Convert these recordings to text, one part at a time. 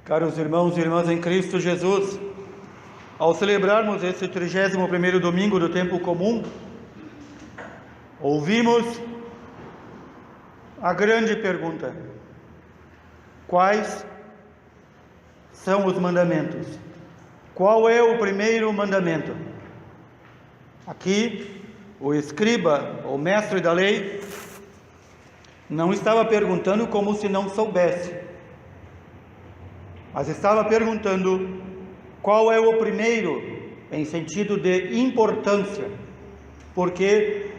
Caros irmãos e irmãs em Cristo Jesus, ao celebrarmos esse 31º domingo do tempo comum, ouvimos a grande pergunta: quais são os mandamentos? Qual é o primeiro mandamento? Aqui, o escriba, o mestre da lei, não estava perguntando como se não soubesse, mas estava perguntando qual é o primeiro, em sentido de importância. Por quê?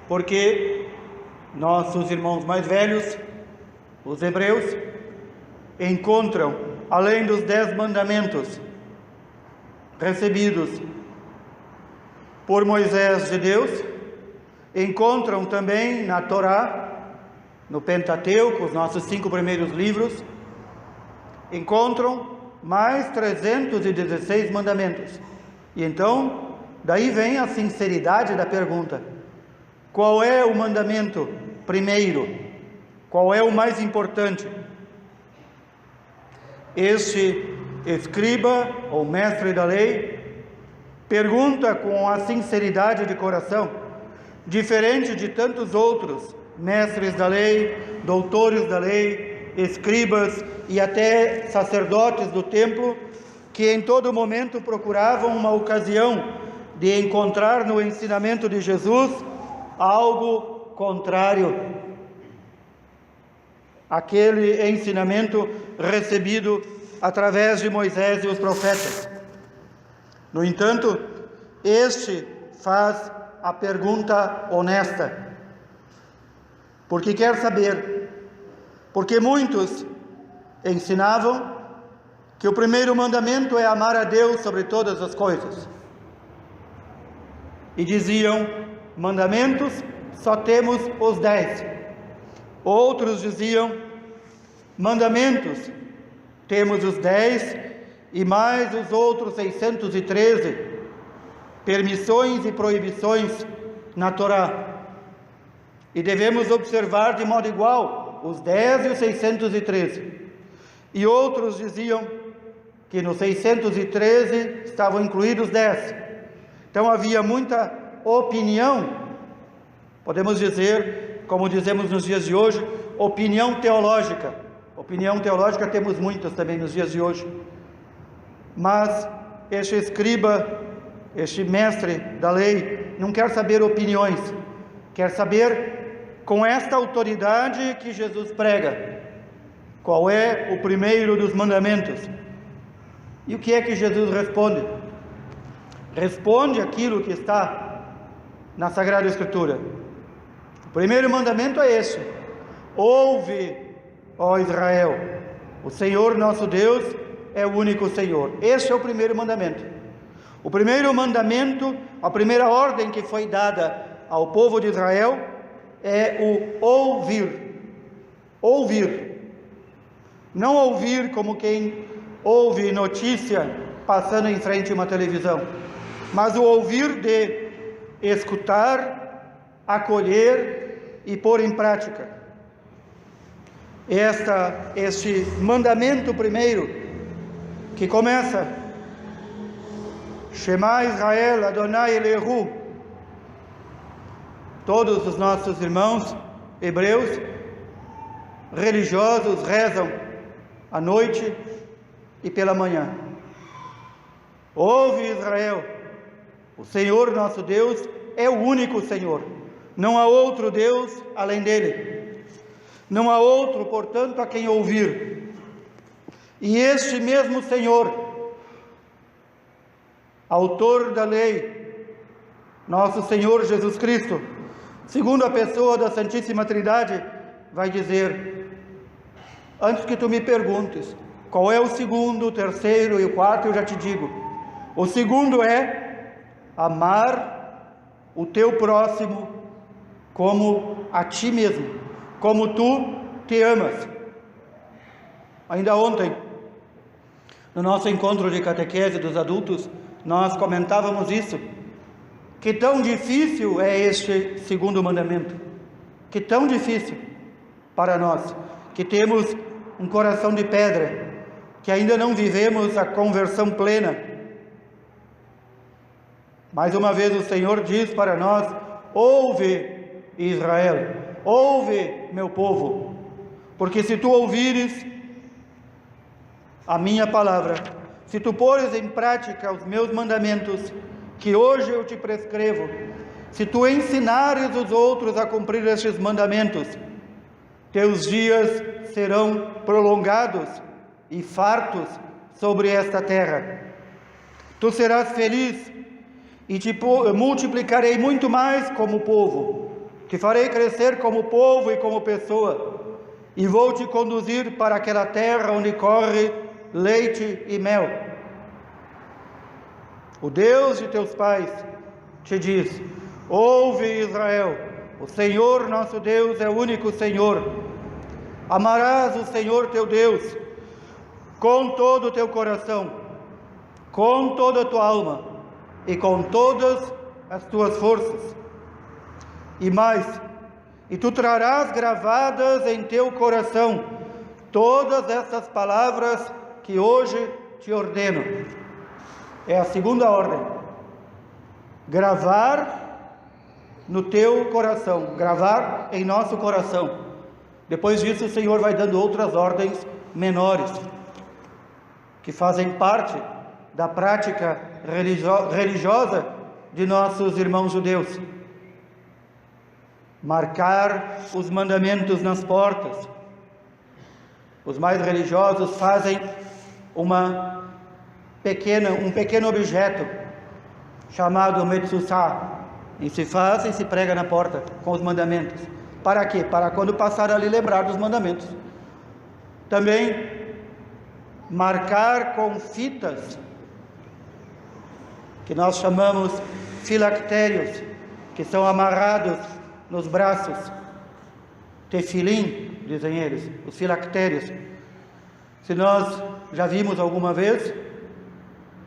Porque nossos irmãos mais velhos, os hebreus, encontram, além dos 10 mandamentos recebidos por Moisés de Deus, encontram também na Torá, no Pentateuco, os nossos 5 primeiros livros, encontram mais 316 mandamentos. E então, daí vem a sinceridade da pergunta: qual é o mandamento primeiro? Qual é o mais importante? Este escriba, ou mestre da lei, pergunta com a sinceridade de coração, diferente de tantos outros mestres da lei, doutores da lei, escribas e até sacerdotes do templo, que em todo momento procuravam uma ocasião de encontrar no ensinamento de Jesus algo contrário àquele ensinamento recebido através de Moisés e os profetas. No entanto, este faz a pergunta honesta, porque quer saber. Porque muitos ensinavam que o primeiro mandamento é amar a Deus sobre todas as coisas. E diziam: mandamentos, só temos os 10. Outros diziam: mandamentos, temos os 10 e mais os outros 613 permissões e proibições na Torá. E devemos observar de modo igual os 10 e os 613. E outros diziam que nos 613 estavam incluídos 10. Então havia muita opinião, podemos dizer, como dizemos nos dias de hoje, opinião teológica. Opinião teológica temos muitas também nos dias de hoje. Mas este escriba, este mestre da lei, não quer saber opiniões, quer saber, com esta autoridade que Jesus prega, qual é o primeiro dos mandamentos. E o que é que Jesus responde? Responde aquilo que está na Sagrada Escritura. O primeiro mandamento é esse: ouve, ó Israel, o Senhor nosso Deus é o único Senhor. Este é o primeiro mandamento. O primeiro mandamento, a primeira ordem que foi dada ao povo de Israel é o ouvir. Ouvir. Não ouvir como quem ouve notícia passando em frente a uma televisão, mas o ouvir de escutar, acolher e pôr em prática. Este mandamento primeiro, que começa: Shema Israel, Adonai Eloheinu. Todos os nossos irmãos hebreus religiosos rezam à noite e pela manhã. Ouve, Israel, o Senhor nosso Deus é o único Senhor. Não há outro Deus além dele. Não há outro, portanto, a quem ouvir. E este mesmo Senhor, autor da lei, nosso Senhor Jesus Cristo, segundo a pessoa da Santíssima Trindade, vai dizer: antes que tu me perguntes qual é o segundo, o terceiro e o quarto, eu já te digo. O segundo é amar o teu próximo como a ti mesmo, como tu te amas. Ainda ontem, no nosso encontro de catequese dos adultos, nós comentávamos isso. Que tão difícil é este segundo mandamento, que tão difícil para nós, que temos um coração de pedra, que ainda não vivemos a conversão plena. Mais uma vez o Senhor diz para nós: ouve, Israel, ouve, meu povo, porque se tu ouvires a minha palavra, se tu pores em prática os meus mandamentos, que hoje eu te prescrevo, se tu ensinares os outros a cumprir estes mandamentos, teus dias serão prolongados e fartos sobre esta terra. Tu serás feliz e te multiplicarei muito mais como povo. Te farei crescer como povo e como pessoa, e vou te conduzir para aquela terra onde corre leite e mel. O Deus de teus pais te diz: ouve, Israel, o Senhor nosso Deus é o único Senhor. Amarás o Senhor teu Deus com todo o teu coração, com toda a tua alma e com todas as tuas forças. E mais, e tu trarás gravadas em teu coração todas essas palavras que hoje te ordeno. É a segunda ordem: gravar no teu coração, gravar em nosso coração. Depois disso o Senhor vai dando outras ordens menores, que fazem parte da prática religiosa de nossos irmãos judeus. Marcar os mandamentos nas portas. Os mais religiosos fazem um pequeno objeto chamado metzussá, e se faz e se prega na porta com os mandamentos. Para quê? Para quando passar ali lembrar dos mandamentos. Também marcar com fitas, que nós chamamos filactérios, que são amarrados nos braços. Tefilim, dizem eles, os filactérios. Se nós já vimos alguma vez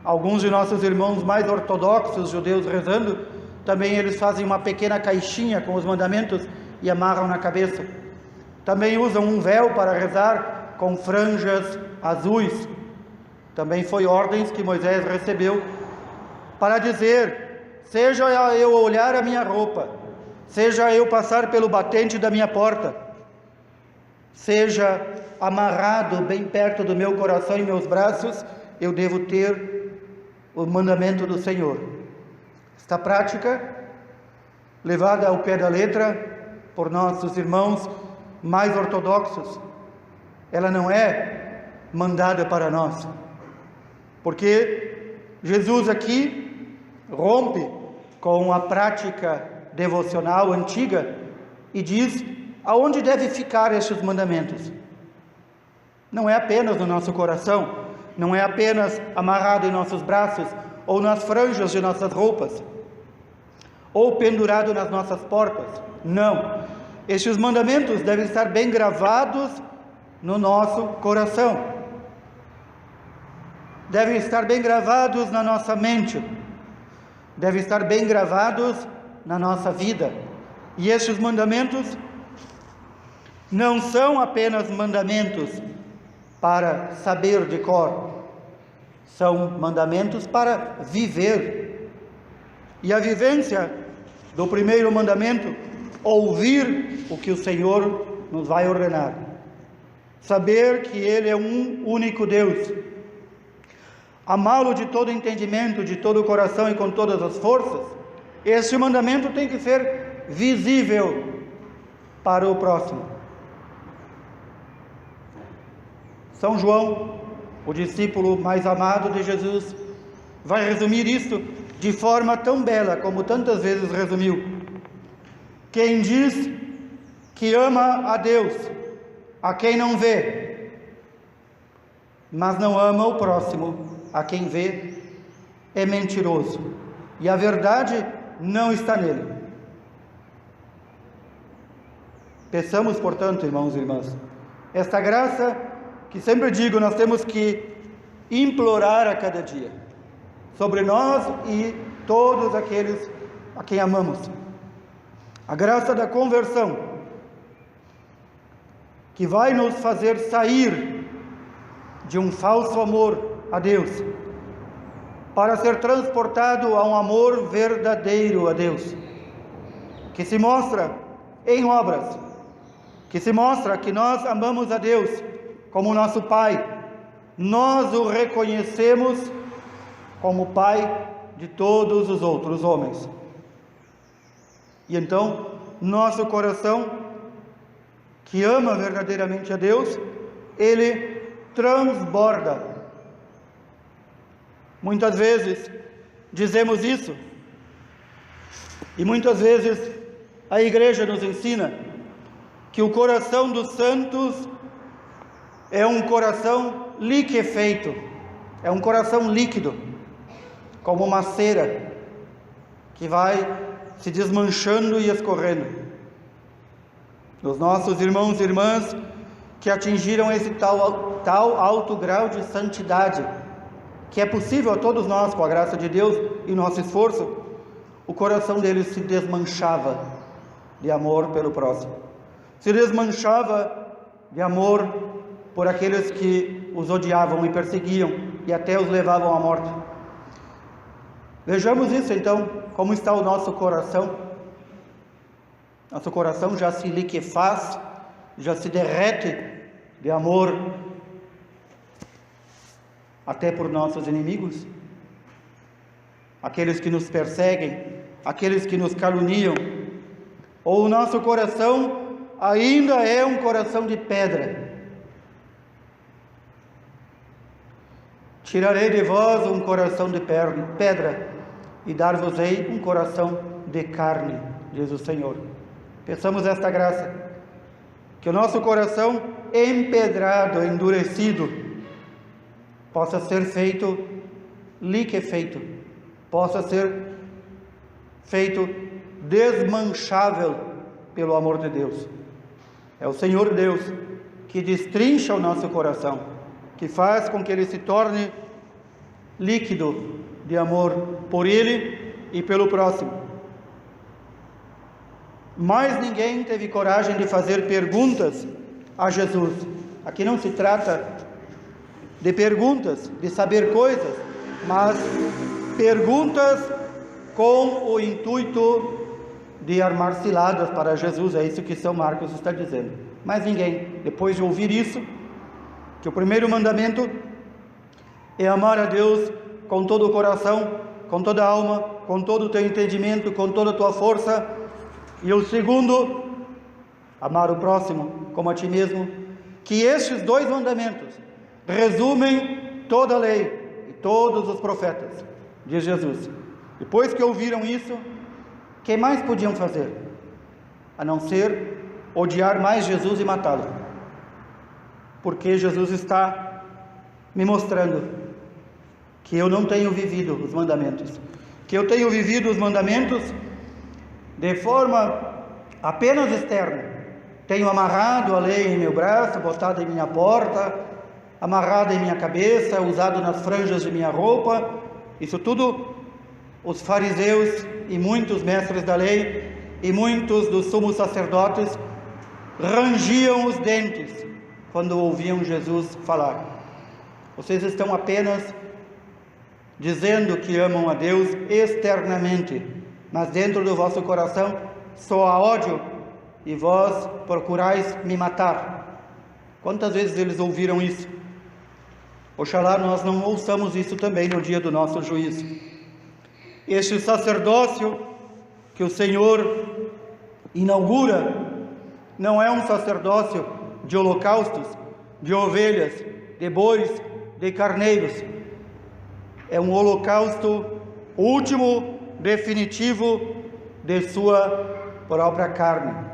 alguns de nossos irmãos mais ortodoxos judeus rezando, também eles fazem uma pequena caixinha com os mandamentos e amarram na cabeça. Também usam um véu para rezar com franjas azuis. Também foi ordens que Moisés recebeu para dizer: seja eu olhar a minha roupa, seja eu passar pelo batente da minha porta, seja amarrado bem perto do meu coração e meus braços, eu devo ter o mandamento do Senhor. Esta prática, levada ao pé da letra por nossos irmãos mais ortodoxos, ela não é mandada para nós, porque Jesus aqui rompe com a prática devocional antiga e diz aonde deve ficar estes mandamentos. Não é apenas no nosso coração, não é apenas amarrado em nossos braços ou nas franjas de nossas roupas, ou pendurado nas nossas portas. Não, estes mandamentos devem estar bem gravados no nosso coração, devem estar bem gravados na nossa mente, devem estar bem gravados na nossa vida. E estes mandamentos não são apenas mandamentos para saber de cor, são mandamentos para viver. E a vivência do primeiro mandamento: ouvir o que o Senhor nos vai ordenar, saber que Ele é um único Deus, amá-lo de todo entendimento, de todo o coração e com todas as forças. Esse mandamento tem que ser visível para o próximo. São João, o discípulo mais amado de Jesus, vai resumir isto de forma tão bela como tantas vezes resumiu: quem diz que ama a Deus, a quem não vê, mas não ama o próximo, a quem vê, é mentiroso, e a verdade não está nele. Peçamos, portanto, irmãos e irmãs, esta graça que sempre digo, nós temos que implorar a cada dia, sobre nós e todos aqueles a quem amamos. A graça da conversão, que vai nos fazer sair de um falso amor a Deus, para ser transportado a um amor verdadeiro a Deus, que se mostra em obras, que se mostra que nós amamos a Deus como nosso Pai, nós o reconhecemos como Pai de todos os outros homens. E então, nosso coração, que ama verdadeiramente a Deus, ele transborda. Muitas vezes dizemos isso, e muitas vezes a igreja nos ensina que o coração dos santos é um coração liquefeito, é um coração líquido, como uma cera que vai se desmanchando e escorrendo. Os nossos irmãos e irmãs que atingiram esse tal alto grau de santidade, que é possível a todos nós com a graça de Deus e nosso esforço, o coração deles se desmanchava de amor pelo próximo, se desmanchava de amor por aqueles que os odiavam e perseguiam e até os levavam à morte. Vejamos isso então, como está o nosso coração. Nosso coração já se liquefaz, já se derrete de amor até por nossos inimigos, aqueles que nos perseguem, aqueles que nos caluniam, ou o nosso coração ainda é um coração de pedra. Tirarei de vós um coração de pedra e dar-vos-ei um coração de carne, diz o Senhor. Peçamos esta graça, que o nosso coração empedrado, endurecido, possa ser feito liquefeito, possa ser feito desmanchável pelo amor de Deus. É o Senhor Deus que destrincha o nosso coração, que faz com que ele se torne líquido de amor por ele e pelo próximo. Mas ninguém teve coragem de fazer perguntas a Jesus. Aqui não se trata de perguntas, de saber coisas, mas perguntas com o intuito de armar ciladas para Jesus. É isso que São Marcos está dizendo. Mas ninguém, depois de ouvir isso, que o primeiro mandamento é amar a Deus com todo o coração, com toda a alma, com todo o teu entendimento, com toda a tua força, e o segundo, amar o próximo como a ti mesmo, que estes dois mandamentos resumem toda a lei e todos os profetas, diz Jesus. Depois que ouviram isso, o que mais podiam fazer? A não ser odiar mais Jesus e matá-lo. Porque Jesus está me mostrando que eu não tenho vivido os mandamentos, que eu tenho vivido os mandamentos de forma apenas externa. Tenho amarrado a lei em meu braço, botado em minha porta, amarrado em minha cabeça, usado nas franjas de minha roupa. Isso tudo os fariseus e muitos mestres da lei e muitos dos sumos sacerdotes rangiam os dentes quando ouviam Jesus falar. Vocês estão apenas dizendo que amam a Deus externamente, mas dentro do vosso coração só há ódio e vós procurais me matar. Quantas vezes eles ouviram isso? Oxalá nós não ouçamos isso também no dia do nosso juízo. Este sacerdócio que o Senhor inaugura não é um sacerdócio de holocaustos, de ovelhas, de bois, de carneiros. É um holocausto último, definitivo, de sua própria carne.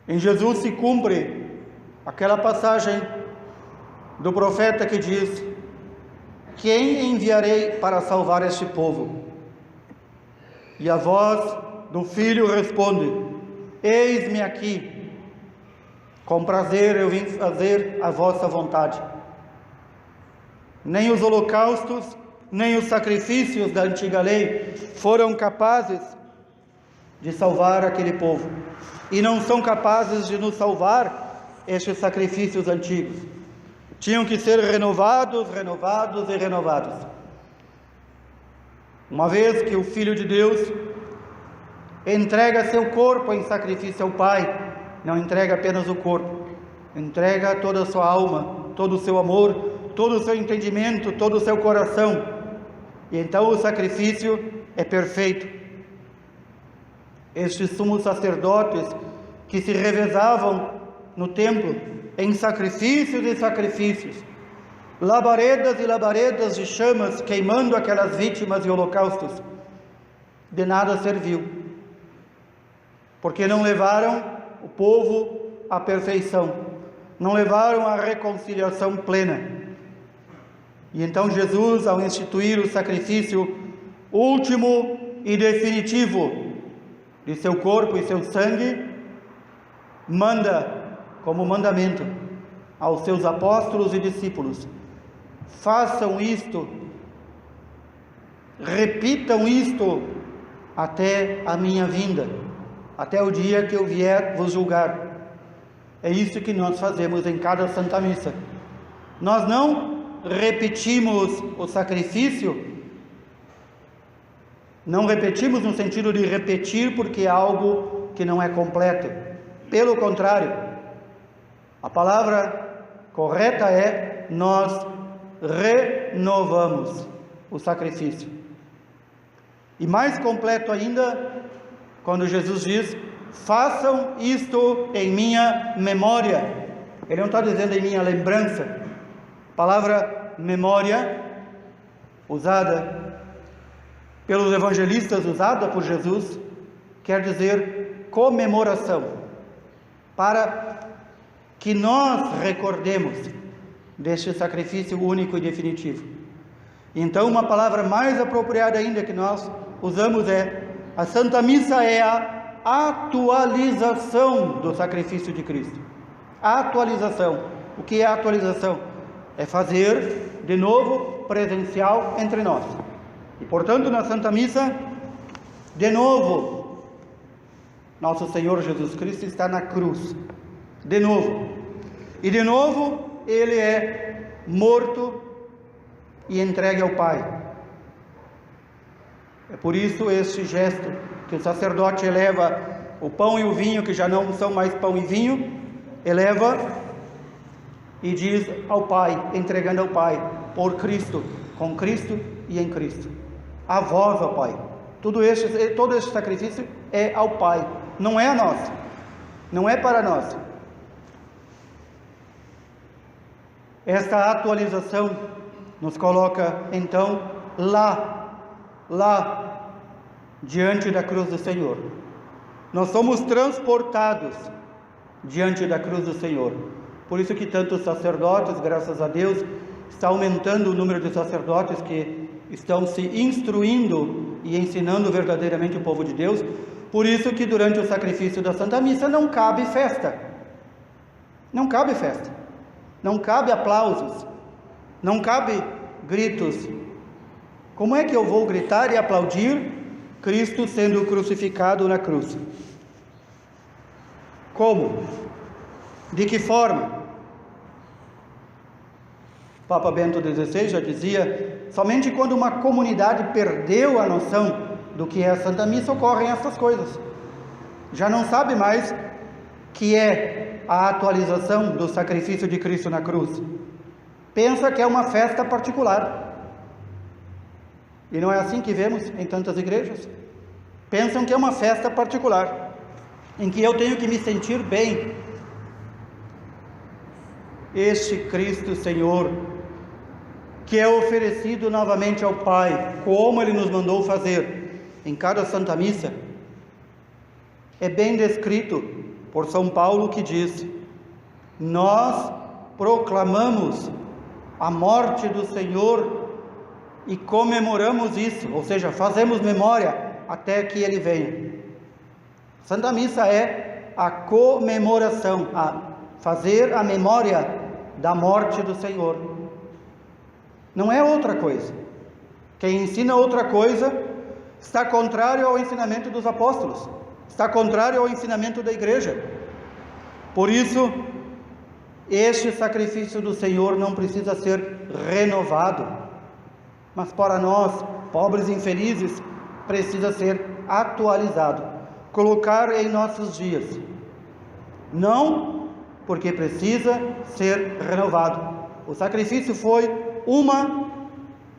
Em Jesus se cumpre aquela passagem do profeta que diz: quem enviarei para salvar este povo? E a voz do filho responde: eis-me aqui, com prazer eu vim fazer a vossa vontade. Nem os holocaustos, nem os sacrifícios da antiga lei foram capazes de salvar aquele povo, e não são capazes de nos salvar estes sacrifícios antigos. Tinham que ser renovados, renovados e renovados. Uma vez que o Filho de Deus entrega seu corpo em sacrifício ao Pai, não entrega apenas o corpo, entrega toda a sua alma, todo o seu amor, todo o seu entendimento, todo o seu coração. E então o sacrifício é perfeito. Estes sumos sacerdotes que se revezavam no templo em sacrifícios e sacrifícios, labaredas e labaredas de chamas queimando aquelas vítimas e holocaustos, de nada serviu, porque não levaram o povo à perfeição, não levaram à reconciliação plena. E então Jesus, ao instituir o sacrifício último e definitivo de seu corpo e seu sangue, manda como mandamento aos seus apóstolos e discípulos: façam isto, repitam isto até a minha vinda, até o dia que eu vier vos julgar. É isso que nós fazemos em cada Santa Missa. Nós não repetimos o sacrifício, não repetimos no sentido de repetir porque é algo que não é completo. Pelo contrário, a palavra correta é: nós renovamos o sacrifício. E mais completo ainda, quando Jesus diz: façam isto em minha memória. Ele não está dizendo em minha lembrança. A palavra memória, usada pelos evangelistas, usada por Jesus, quer dizer comemoração, para que nós recordemos deste sacrifício único e definitivo. Então, uma palavra mais apropriada ainda que nós usamos é: a Santa Missa é a atualização do sacrifício de Cristo. A atualização. O que é a atualização? É fazer de novo presencial entre nós. E portanto, na Santa Missa, de novo, nosso Senhor Jesus Cristo está na cruz. De novo. E de novo, Ele é morto e entregue ao Pai. É por isso este gesto que o sacerdote eleva o pão e o vinho, que já não são mais pão e vinho, eleva e diz ao Pai, entregando ao Pai: por Cristo, com Cristo e em Cristo. A vós, ó Pai. Todo este sacrifício é ao Pai, não é a nós, não é para nós. Esta atualização nos coloca então lá, diante da cruz do Senhor. Nós somos transportados diante da cruz do Senhor. Por isso que tantos sacerdotes, graças a Deus, está aumentando o número de sacerdotes que estão se instruindo e ensinando verdadeiramente o povo de Deus. Por isso que durante o sacrifício da Santa Missa não cabe festa. Não cabe festa. Não cabe aplausos. Não cabe gritos. Como é que eu vou gritar e aplaudir Cristo sendo crucificado na cruz? Como? De que forma? Papa Bento XVI já dizia: somente quando uma comunidade perdeu a noção do que é a Santa Missa ocorrem essas coisas. Já não sabe mais que é a atualização do sacrifício de Cristo na cruz. Pensa que é uma festa particular. E não é assim que vemos em tantas igrejas. Pensam que é uma festa particular, em que eu tenho que me sentir bem. Este Cristo Senhor, que é oferecido novamente ao Pai, como Ele nos mandou fazer em cada Santa Missa, é bem descrito por São Paulo, que diz: nós proclamamos a morte do Senhor e comemoramos isso, ou seja, fazemos memória até que Ele venha. Santa Missa é a comemoração, a fazer a memória da morte do Senhor. Não é outra coisa. Quem ensina outra coisa está contrário ao ensinamento dos apóstolos, está contrário ao ensinamento da igreja. Por isso, Este sacrifício do Senhor não precisa ser renovado, mas para nós, pobres e infelizes, precisa ser atualizado, colocar em nossos dias. Não porque precisa ser renovado. O sacrifício foi uma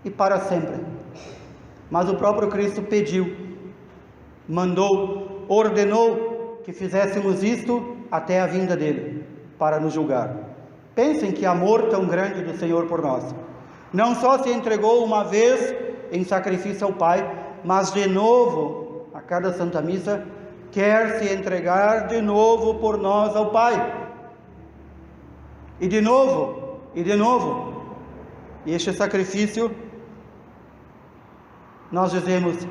e para sempre. Mas o próprio Cristo pediu, mandou, ordenou que fizéssemos isto até a vinda dele, para nos julgar. Pensem que amor tão grande do Senhor por nós. Não só se entregou uma vez em sacrifício ao Pai, mas de novo, a cada Santa Missa, quer se entregar de novo por nós ao Pai. E de novo, e de novo. E este sacrifício, nós dizemos,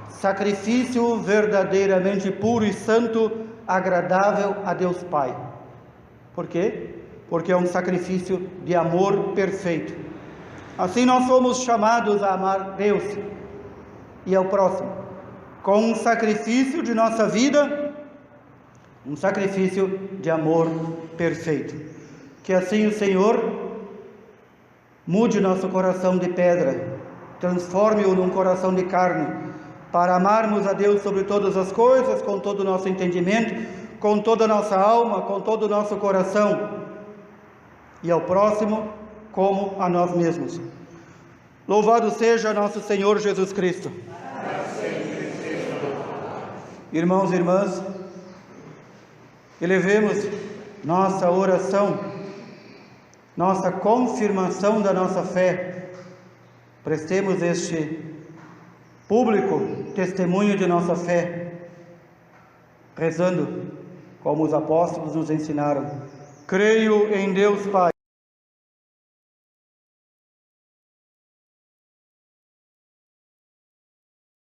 sacrifício verdadeiramente puro e santo, agradável a Deus Pai. Por quê? Porque é um sacrifício de amor perfeito. Assim nós somos chamados a amar Deus e ao próximo, com um sacrifício de nossa vida, um sacrifício de amor perfeito. Que assim o Senhor mude nosso coração de pedra, transforme-o num coração de carne, para amarmos a Deus sobre todas as coisas, com todo o nosso entendimento, com toda a nossa alma, com todo o nosso coração, e ao próximo como a nós mesmos. Louvado seja nosso Senhor Jesus Cristo. Irmãos e irmãs, elevemos nossa oração, nossa confirmação da nossa fé, prestemos este público testemunho de nossa fé, rezando como os apóstolos nos ensinaram. Creio em Deus Pai,